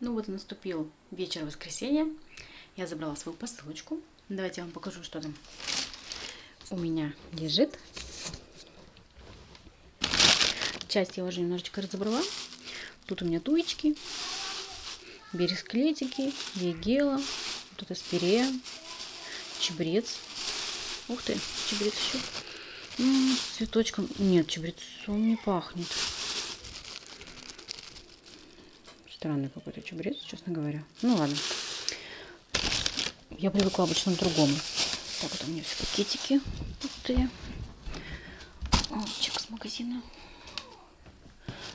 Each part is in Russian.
Ну вот и наступил вечер воскресенья. Я забрала свою посылочку. Давайте я вам покажу, что там у меня лежит. Часть я уже немножечко разобрала. Тут у меня туечки, бересклетики, вейгела, тут аспирея, чабрец. Ух ты, чабрец еще. С цветочком. Нет, чабрецом не пахнет. Странный какой-то чабрец, честно говоря. Ну ладно. Я привыкла обычно к другому. Так, вот у меня все пакетики пустые. Чек с магазина.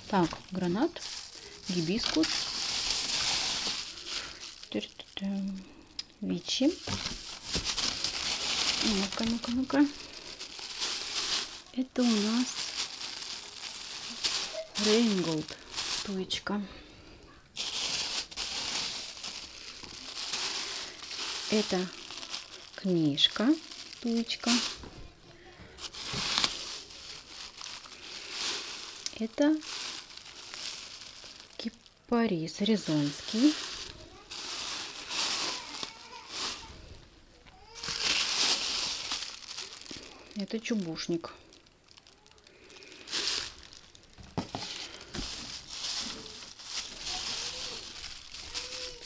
Так, гранат, гибискус, вичи. Ну-ка, ну-ка, ну-ка. Это у нас Рейнголд, туечка. Это книжка, туечка. Это кипарис резонский. Это чубушник.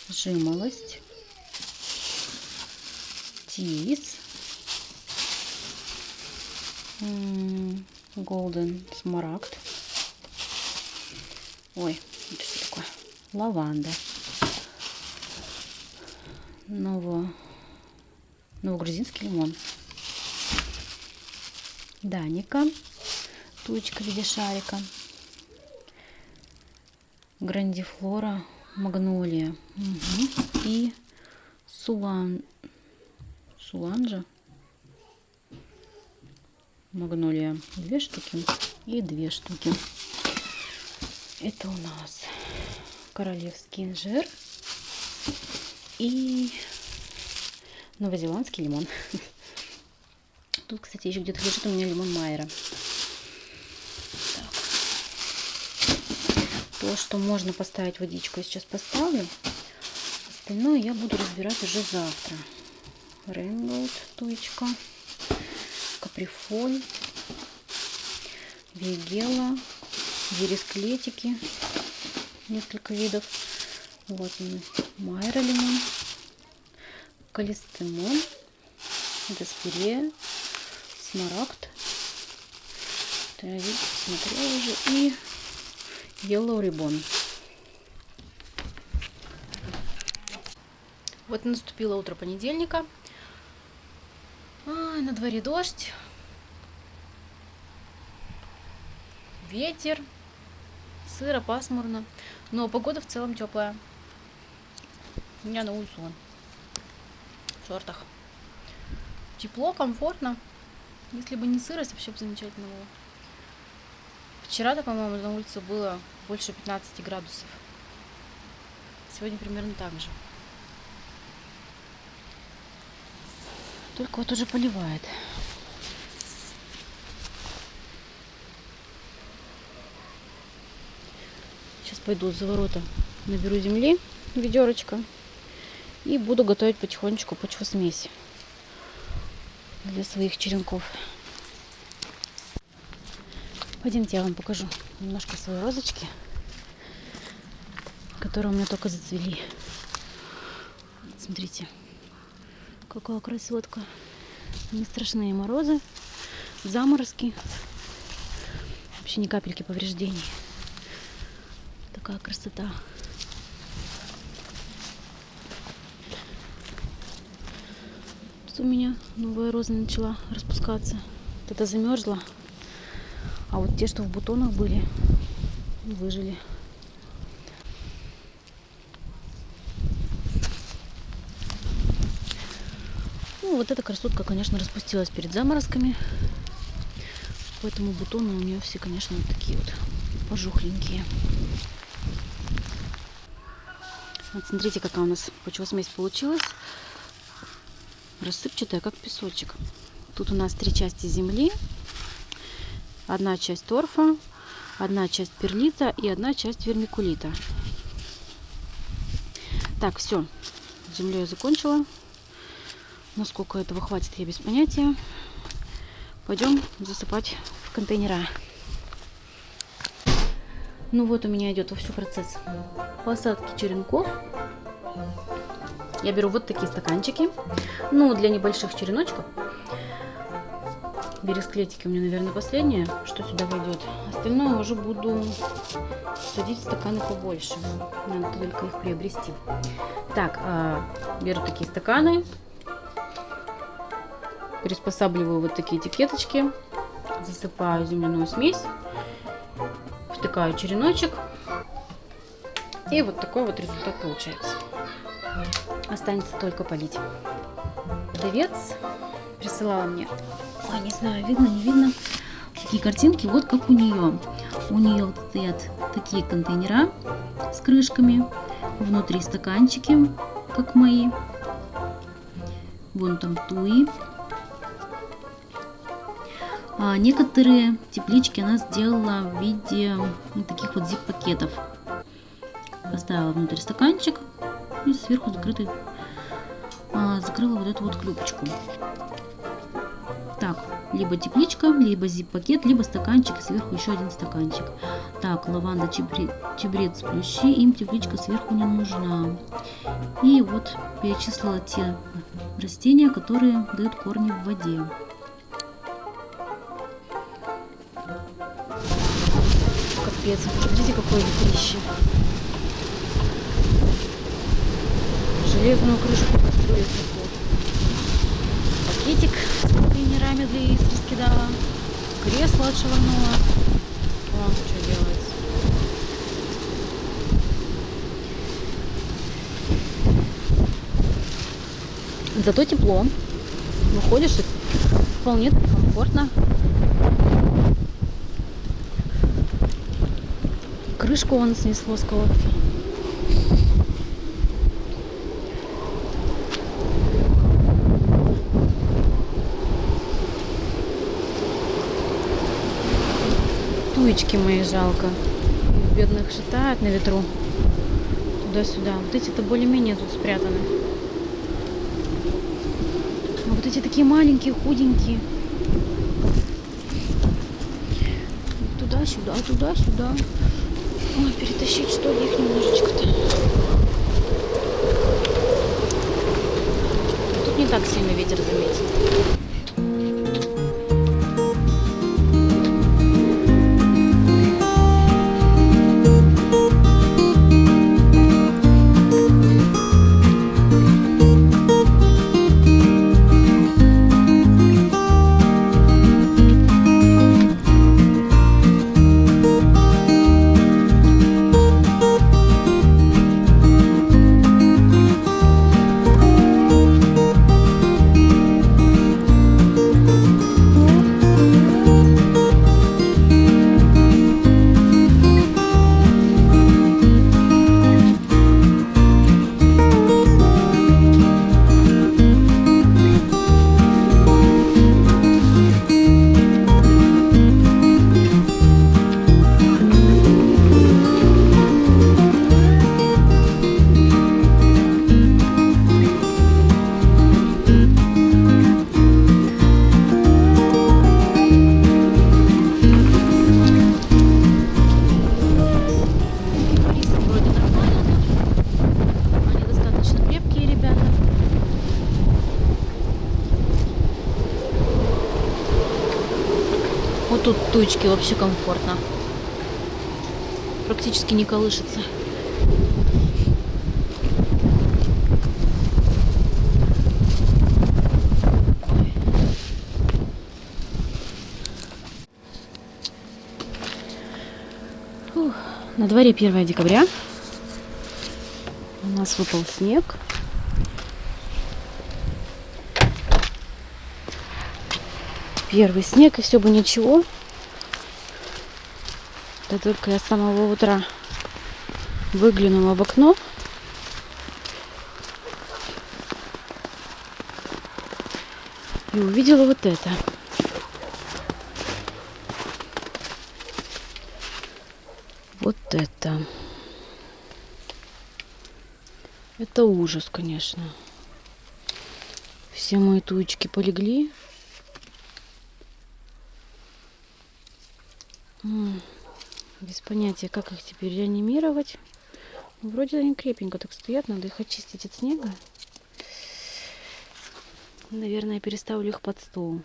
Жимолость. Тис. Голден смарагд. Ой, это что такое? Лаванда. Новогрузинский лимон. Даника. Туечка в виде шарика. Грандифлора. Магнолия. И Суланжа. Магнолия 2 штуки и 2 штуки. Это у нас королевский инжир и новозеландский лимон. Тут, кстати, еще где-то лежит у меня лимон Майера. Так. То, что можно поставить водичку, я сейчас поставлю. Остальное я буду разбирать уже завтра. Рейнголд, туечка, каприфоль, вейгела, бересклетики, несколько видов. Вот он, Майера лимон, калистемон, аспирея, смарагд, я смотрела уже, и Yellow Ribbon. Вот наступило утро понедельника. На дворе дождь, ветер, сыро, пасмурно, но погода в целом теплая. У меня на улицу вон, в шортах. Тепло, комфортно. Если бы не сырость, вообще бы замечательно было. Вчера-то, по-моему, на улице было больше 15 градусов. Сегодня примерно так же. Только вот уже поливает. Сейчас пойду за ворота, наберу земли, ведерочко, и буду готовить потихонечку почвосмесь для своих черенков. Пойдемте, я вам покажу немножко свои розочки, которые у меня только зацвели. Смотрите, какая красотка. Не страшные морозы, заморозки. Вообще ни капельки повреждений. Такая красота. Тут у меня новая роза начала распускаться. Вот это замерзла. А вот те, что в бутонах были, выжили. Ну, вот эта красотка, конечно, распустилась перед заморозками. Поэтому бутоны у нее все, конечно, вот такие вот пожухленькие. Вот смотрите, какая у нас почвосмесь получилась. Рассыпчатая, как песочек. Тут у нас 3 части земли. 1 часть торфа, 1 часть перлита и 1 часть вермикулита. Так, все. С землей я закончила. Насколько этого хватит, я без понятия. Пойдем засыпать в контейнера. Ну вот у меня идет вовсю процесс посадки черенков. Я беру вот такие стаканчики. Ну, для небольших череночков. Бересклетики у меня, наверное, последнее, что сюда войдет. Остальное уже буду садить в стаканы побольше. Надо только их приобрести. Так, беру такие стаканы. Приспосабливаю вот такие этикеточки. Засыпаю земляную смесь. Втыкаю череночек. И вот такой вот результат получается. Останется только полить. Продавец присылала мне, ой, не знаю, видно, не видно, такие картинки, вот как у нее. У нее вот стоят такие контейнера с крышками, внутри стаканчики, как мои. Вон там туи. А некоторые теплички она сделала в виде таких вот зип-пакетов. Поставила внутрь стаканчик и сверху закрыла вот эту вот клюпочку. Так, либо тепличка, либо зип-пакет, либо стаканчик, и сверху еще один стаканчик. Так, лаванда, чабрец, плющи, им тепличка сверху не нужна. И вот перечислила те растения, которые дают корни в воде. Капец, смотрите, какое летище. Железную крышку построить. Пакетик с контейнерами для яиц раскидала. Кресло отшвырнула. Вон что делается. Зато тепло. Выходишь, и вполне комфортно. Крышку вон снесло с колокольни. Туечки мои жалко. Бедных шатают на ветру. Туда-сюда. Вот эти-то более-менее тут спрятаны. А вот эти такие маленькие, худенькие. Туда-сюда, туда-сюда. Ой, перетащить что ли их немножечко-то. Тут не так сильно ветер заметен. Вот тут туечки вообще комфортно. Практически не колышется. Фух. На дворе 1 декабря. У нас выпал снег. Первый снег, и все бы ничего. Да только я с самого утра выглянула в окно. И увидела вот это. Вот это. Это ужас, конечно. Все мои туечки полегли. Без понятия, как их теперь реанимировать. Вроде они крепенько так стоят, надо их очистить от снега. Наверное, я переставлю их под стол.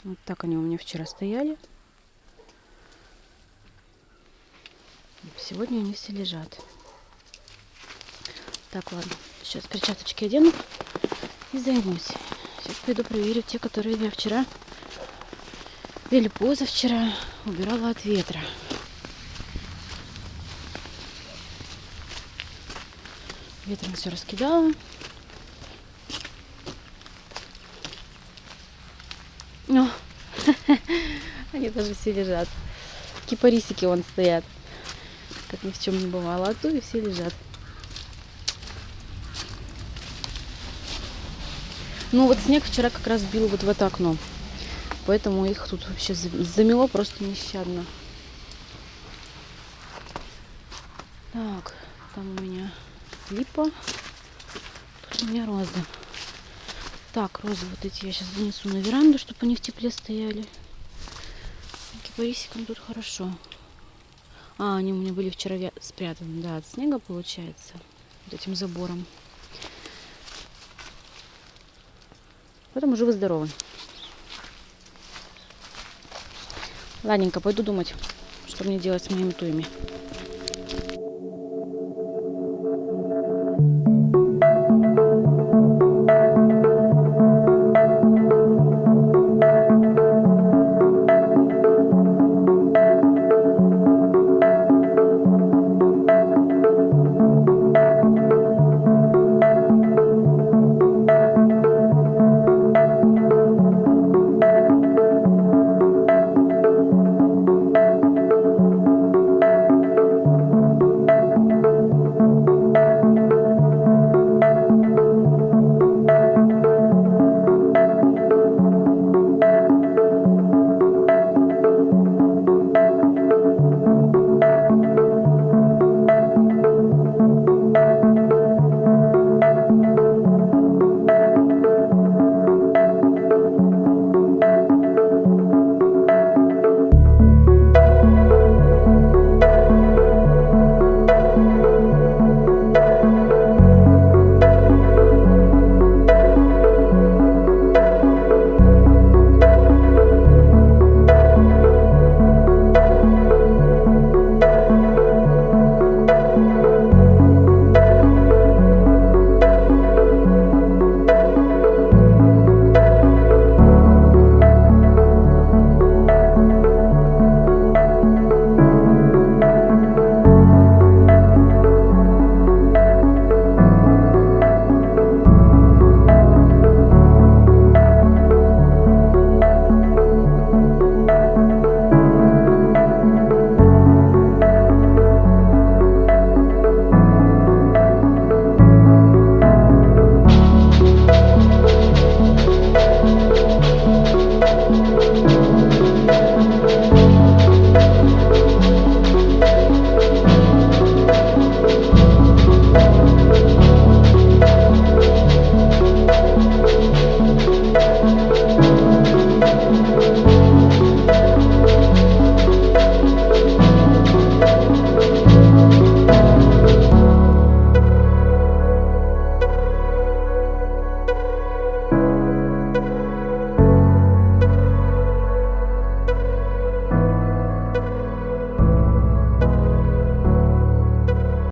Вот так они у меня вчера стояли. Сегодня они все лежат. Так, ладно. Сейчас перчаточки одену и займусь. Сейчас пойду проверю те, которые я вчера или позавчера убирала от ветра. Ветром все раскидала. О, они даже все лежат. Кипарисики вон стоят. Как ни в чем не бывало. А то и все лежат. Ну вот снег вчера как раз бил вот в это окно. Поэтому их тут вообще замело просто нещадно. Так, там у меня липа. Тут у меня розы. Так, розы вот эти я сейчас занесу на веранду, чтобы они в тепле стояли. Кипарисикам тут хорошо. А, они у меня были вчера спрятаны, да, от снега получается. Вот этим забором. Поэтому живы-здоровы. Ладненько, пойду думать, что мне делать с моими туями.